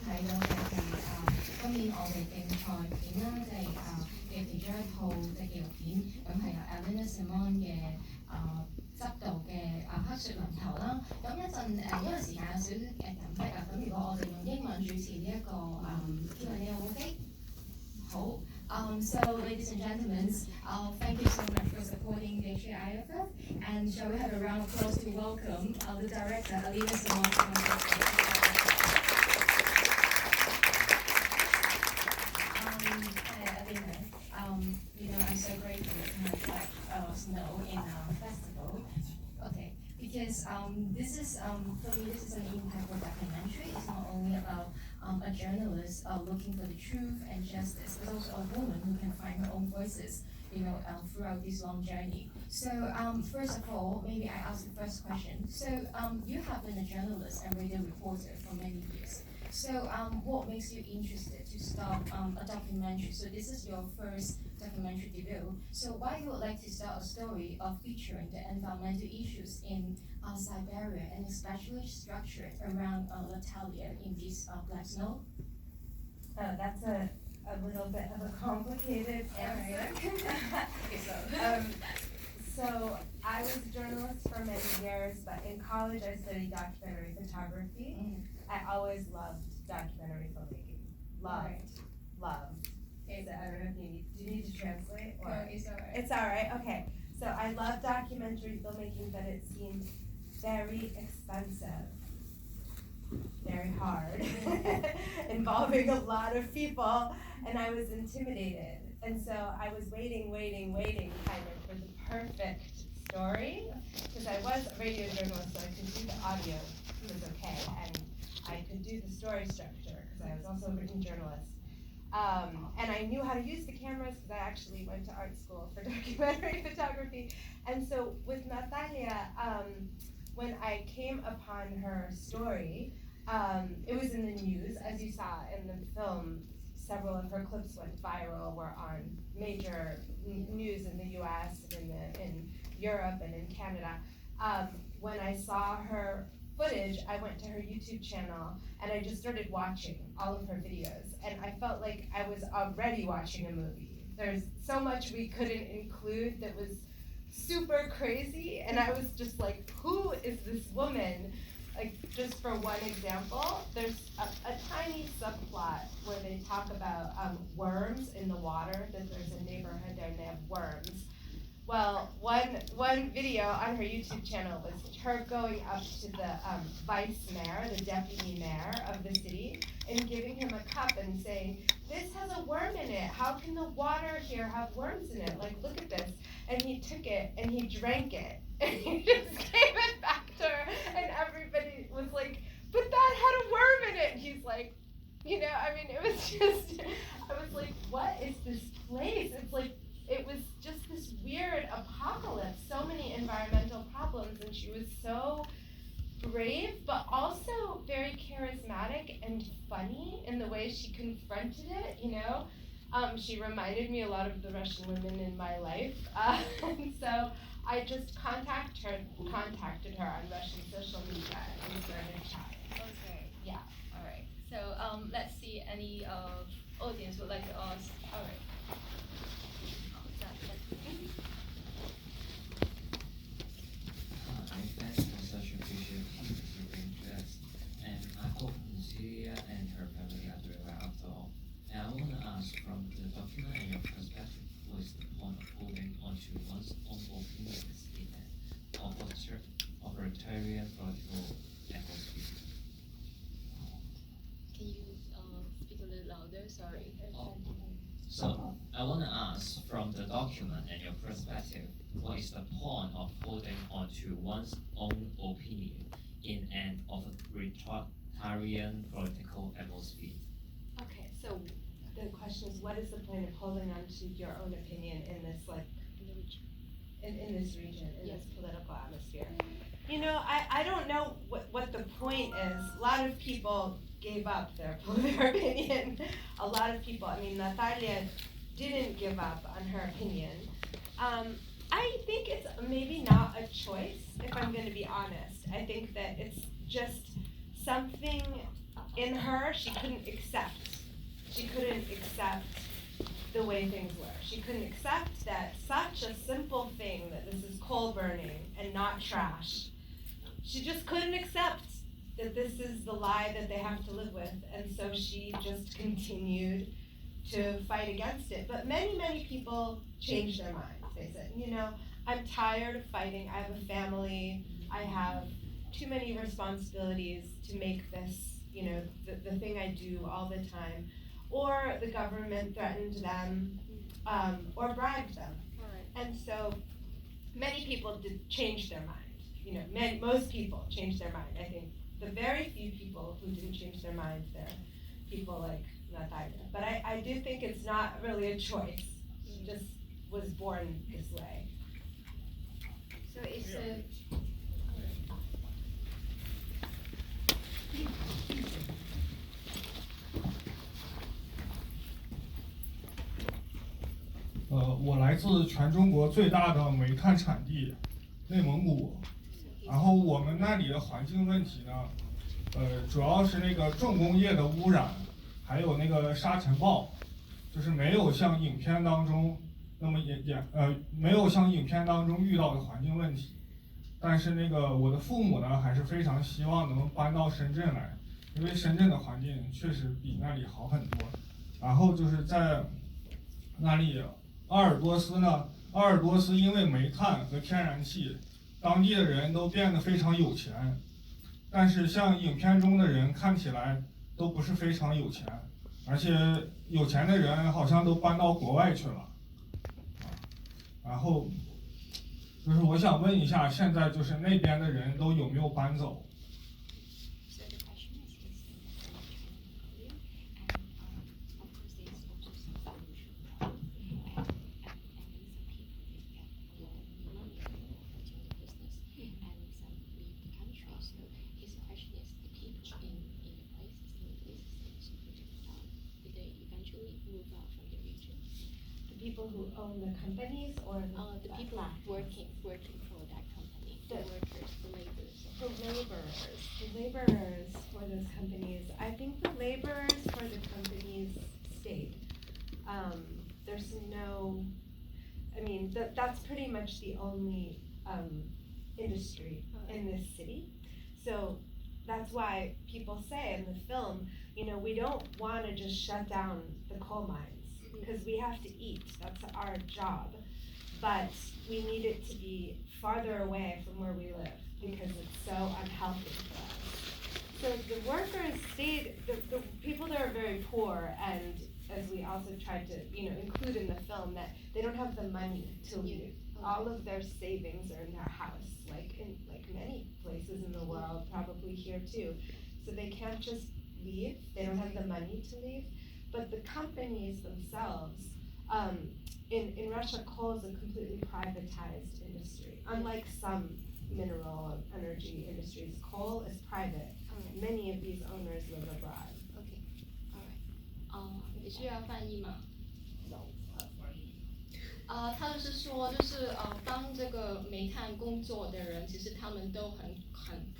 係由 Alina Simone 嘅執導嘅黑雪臨頭啦。咁一陣因為時間有少少緊迫啊，咁如果我哋用英文主持呢一個Q&A 好唔 OK？ 好。So, ladies and gentlemen, thank you so much for supporting the HIFF, and shall we have a round of applause to welcome the director, Alina Simone. Hi, Alina. I'm so grateful to have Snow in our festival. Okay, because this is for me, this is an impactful documentary. It's not only about a journalist looking for the truth and justice, but also a woman who can find her own voices, throughout this long journey. So, first of all, maybe I ask the first question. So, you have been a journalist and radio reporter for many years. So, what makes you interested to start a documentary? So, this is your first documentary debut. So, why you would like to start a story of featuring the environmental issues in Siberia, and especially structured around Natalia in this black snow? That's a little bit of a complicated answer. So I was a journalist for many years, but in college I studied documentary photography. I always loved documentary filmmaking. Loved. I don't know if do you need to translate? Or? No, it's alright. It's alright, okay. So I love documentary filmmaking, but it seemed very expensive, very hard, involving a lot of people, and I was intimidated. And so I was waiting kind of for the perfect story, because I was a radio journalist, so I could do the audio, it was okay, and I could do the story structure, because I was also a written journalist. And I knew how to use the cameras, because I actually went to art school for documentary photography. And so with Natalia, when I came upon her story, it was in the news, as you saw in the film. Several of her clips went viral, were on major news in the US, in Europe, and in Canada. When I saw her footage, I went to her YouTube channel and I just started watching all of her videos, and I felt like I was already watching a movie. There's so much we couldn't include that was super crazy, and I was just like, who is this woman? Like, just for one example, there's a tiny subplot where they talk about worms in the water, that there's a neighborhood there and they have worms. Well, one video on her YouTube channel was her going up to the vice mayor, the deputy mayor of the city, and giving him a cup and saying, "This has a worm in it. How can the water here have worms in it? Like, look at this." And he took it and he drank it. And he just gave it back to her. And everybody was like, "But that had a worm in it." And he's like, it was just, I was like, what is this place? It's like, it was just this weird apocalypse, so many environmental problems, and she was so brave, but also very charismatic and funny in the way she confronted it, She reminded me a lot of the Russian women in my life, and so I just contacted her on Russian social media and started chatting. Okay. Yeah. All right. So let's see any audience would like to ask. All right. I thank such appreciate your interest, and I hope Lucia and her family are doing well after all. And I want to ask, from the document and your perspective, what is the point of holding on to one's own opinions in an authoritarian political atmosphere? Can you speak a little louder? Sorry. So I want to ask, from the document and your perspective, what is the point of holding on to one's own opinion in an authoritarian political atmosphere? Okay, so the question is, what is the point of holding on to your own opinion in this in this region, in this political atmosphere? I don't know what the point is. A lot of people gave up their opinion. A lot of people, Natalia didn't give up on her opinion. I think it's maybe not a choice, if I'm going to be honest. I think that it's just something in her, she couldn't accept the way things were. She couldn't accept that such a simple thing, that this is coal burning and not trash. She just couldn't accept that this is the lie that they have to live with, and so she just continued to fight against it. But many, many people changed their minds. They said, you know, I'm tired of fighting. I have a family. I have too many responsibilities to make this, you know, the thing I do all the time. Or the government threatened them, or bribed them. And so many people did change their mind. You know, most people changed their mind. I think the very few people who didn't change their mind, they're people like Natalia. But I do think it's not really a choice. She just was born this way. So it's a我来自全中国最大的煤炭产地内蒙古，然后我们那里的环境问题呢，主要是那个重工业的污染，还有那个沙尘暴，就是没有像影片当中那么没有像影片当中遇到的环境问题。但是那个我的父母呢，还是非常希望能搬到深圳来，因为深圳的环境确实比那里好很多。然后就是在那里。鄂尔多斯因为煤炭和天然气，当地的人都变得非常有钱，但是像影片中的人看起来都不是非常有钱，而且有钱的人好像都搬到国外去了。然后就是我想问一下，现在就是那边的人都有没有搬走？People who own the companies or the people working for that company, the workers, the laborers for those companies. I think the laborers for the companies stayed. There's no, I mean, that's pretty much the only industry in this city. So that's why people say in the film, you know, we don't want to just shut down the coal mines, because we have to eat, that's our job. But we need it to be farther away from where we live, because it's so unhealthy for us. So the workers stayed, the people that are very poor, and as we also tried to, you know, include in the film, that they don't have the money to leave. All of their savings are in their house, like in many places in the world, probably here too. So they can't just leave, they don't have the money to leave. But the companies themselves, in Russia, coal is a completely privatized industry. Unlike some mineral energy industries, coal is private. Many of these owners live abroad. Okay, alright. 你需要翻译吗？他就是说，当这个煤炭工作的人，其实他们都很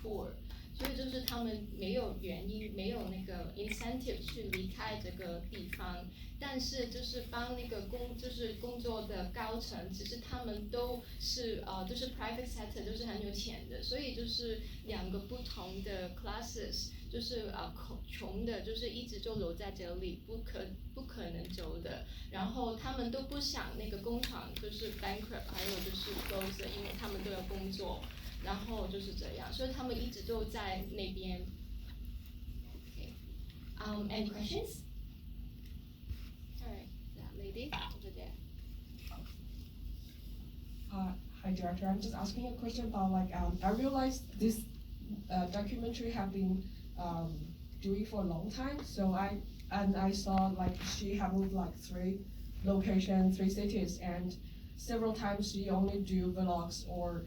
poor。所以就是他们没有原因，没有那个 incentive 去离开这个地方，但是就是帮那个工作的高层，其实他们都是就是 private sector， 就是很有钱的，所以就是两个不同的 classes， 就是穷的，就是一直就留在这里，不可能走的，然后他们都不想那个工厂就是 bankrupt， 还有就是 close， 因为他们都要工作。然后就是这样，所以他们一直都在那边。Okay. Any questions? Alright, that lady over there. Hi, Director. I'm just asking a question about I realized this documentary have been doing for a long time. So I saw she have moved 3 locations, 3 cities, and several times she only do vlogs or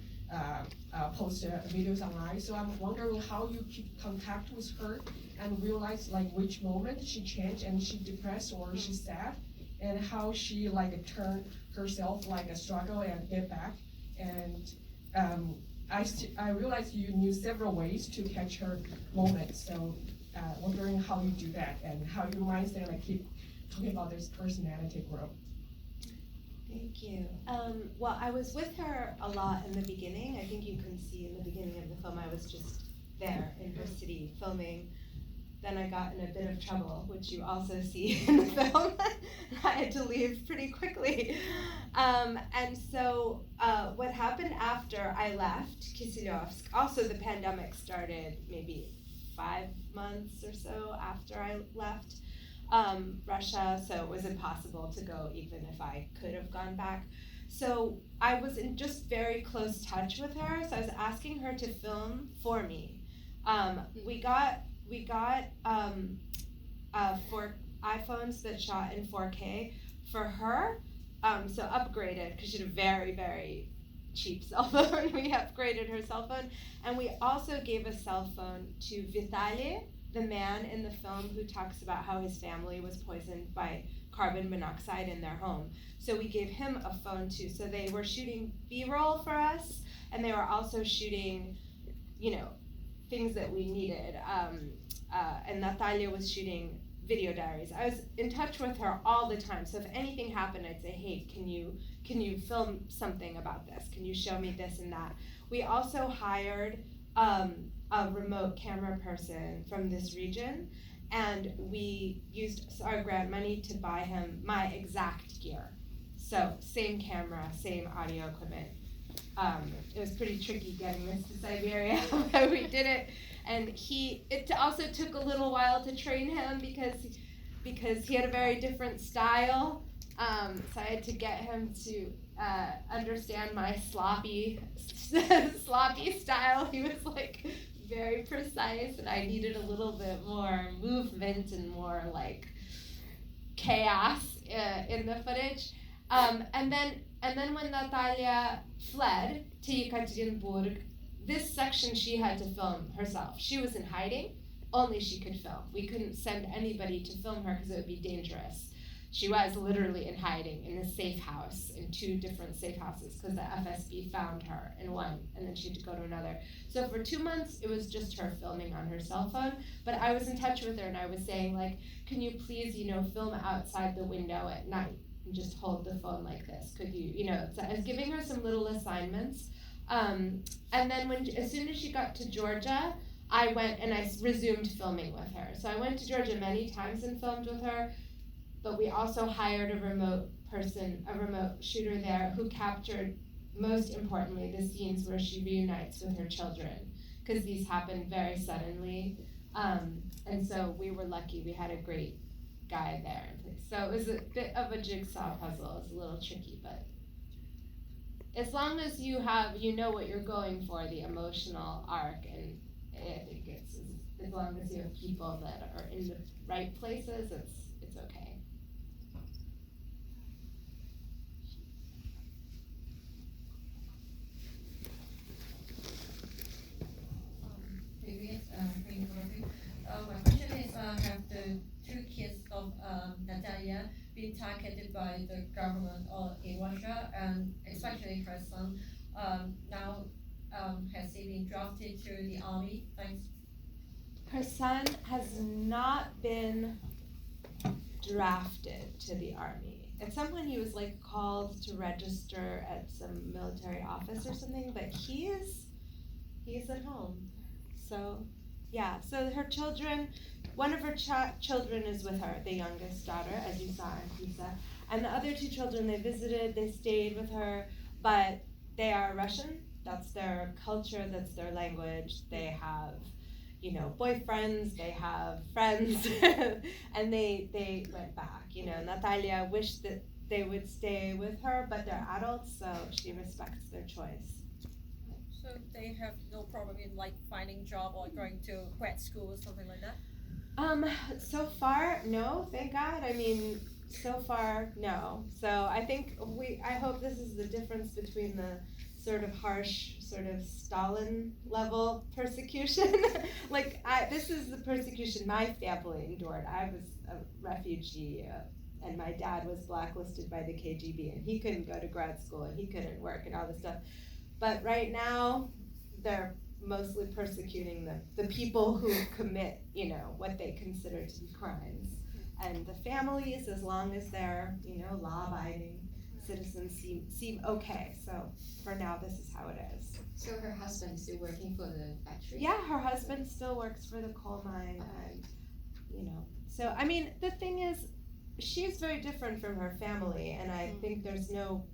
post videos online. So I'm wondering how you keep contact with her and realize which moment she changed and she depressed or she's sad, and how she turn herself a struggle and get back. And I realized you knew several ways to catch her moment. So wondering how you do that and how your mindset like keep talking about this personality growth. Thank you. Well, I was with her a lot in the beginning. I think you can see in the beginning of the film I was just there in her city filming. Then I got in a bit of trouble, which you also see in the film. I had to leave pretty quickly. And so what happened after I left Kisilyovsk, also the pandemic started maybe 5 months or so after I left Russia, so it was impossible to go even if I could have gone back. So I was in just very close touch with her, so I was asking her to film for me. We got for iPhones that shot in 4K for her, so upgraded, because she had a very, very cheap cell phone. We upgraded her cell phone, and we also gave a cell phone to Vitaly, the man in the film who talks about how his family was poisoned by carbon monoxide in their home. So we gave him a phone too. So they were shooting B-roll for us, and they were also shooting, things that we needed. And Natalia was shooting video diaries. I was in touch with her all the time. So if anything happened, I'd say, hey, can you film something about this? Can you show me this and that? We also hired a remote camera person from this region, and we used our grant money to buy him my exact gear. So same camera, same audio equipment. It was pretty tricky getting this to Siberia, but we did it. And it also took a little while to train him because he had a very different style. So I had to get him to understand my sloppy style. He was like very precise, and I needed a little bit more movement and more like chaos in the footage. And then when Natalia fled to Yekaterinburg, this section she had to film herself. She was in hiding, only she could film. We couldn't send anybody to film her because it would be dangerous. She was literally in hiding in a safe house, in 2 different safe houses, because the FSB found her in one, and then she had to go to another. So for 2 months, it was just her filming on her cell phone. But I was in touch with her, and I was saying, like, can you please, film outside the window at night and just hold the phone like this? Could you, so I was giving her some little assignments. And then as soon as she got to Georgia, I went and I resumed filming with her. So I went to Georgia many times and filmed with her. But we also hired a remote shooter there who captured, most importantly, the scenes where she reunites with her children, because these happened very suddenly. And so we were lucky, we had a great guy there. So it was a bit of a jigsaw puzzle. It was a little tricky, but as long as you know what you're going for, the emotional arc, and I think it's as long as you have people that are in the right places, it's okay. My question is, have the 2 kids of Natalia been targeted by the government or in Russia, and especially her son, now has he been drafted to the army? Thanks. Her son has not been drafted to the army. At some point he was called to register at some military office or something, but he's at home. So yeah, so her children, one of her children is with her, the youngest daughter, as you saw in Pisa, and the other 2 children they visited, they stayed with her, but they are Russian. That's their culture, that's their language. They have, boyfriends, they have friends, and they went back. Natalia wished that they would stay with her, but they're adults, so she respects their choice. So they have no problem in finding job or going to grad school or something like that? So far, no, thank God. I mean, so far, no. So I think I hope this is the difference between the sort of harsh, sort of Stalin level persecution. This is the persecution my family endured. I was a refugee, and my dad was blacklisted by the KGB, and he couldn't go to grad school, and he couldn't work, and all this stuff. But right now, mostly persecuting the people who commit, you know, what they consider to be crimes. And the families, as long as they're, you know, law-abiding citizens, seem okay. So for now, this is how it is. So her husband is still working for the factory? Yeah, her husband still works for the coal mine, and, you know, so, I mean, the thing is, she's very different from her family, and I think there's no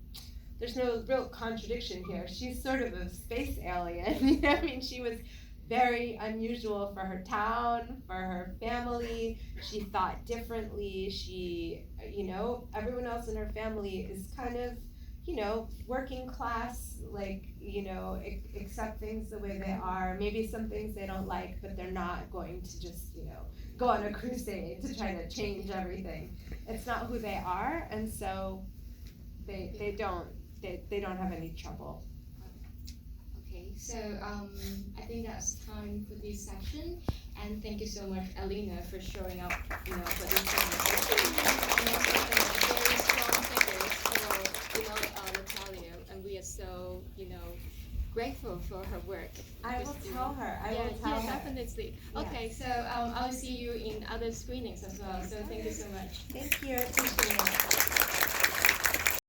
real contradiction here. She's sort of a space alien, you know, I mean, she was very unusual for her town, for her family. She thought differently. She, you know, everyone else in her family is kind of, you know, working class, like, you know, accept things the way they are. Maybe some things they don't like, but they're not going to just, you know, go on a crusade to try to change everything. It's not who they are, and so they don't have any trouble. Okay, so I think that's time for this section, and thank you so much, Alina, for showing up, you know, for this presentation. And also very strong figures for, you know, Natalia, and we are so, you know, grateful for her work. I will tell her. I will tell her. Definitely. Okay, so I'll see you in other screenings as well. So thank you so much. Thank you. Appreciate it.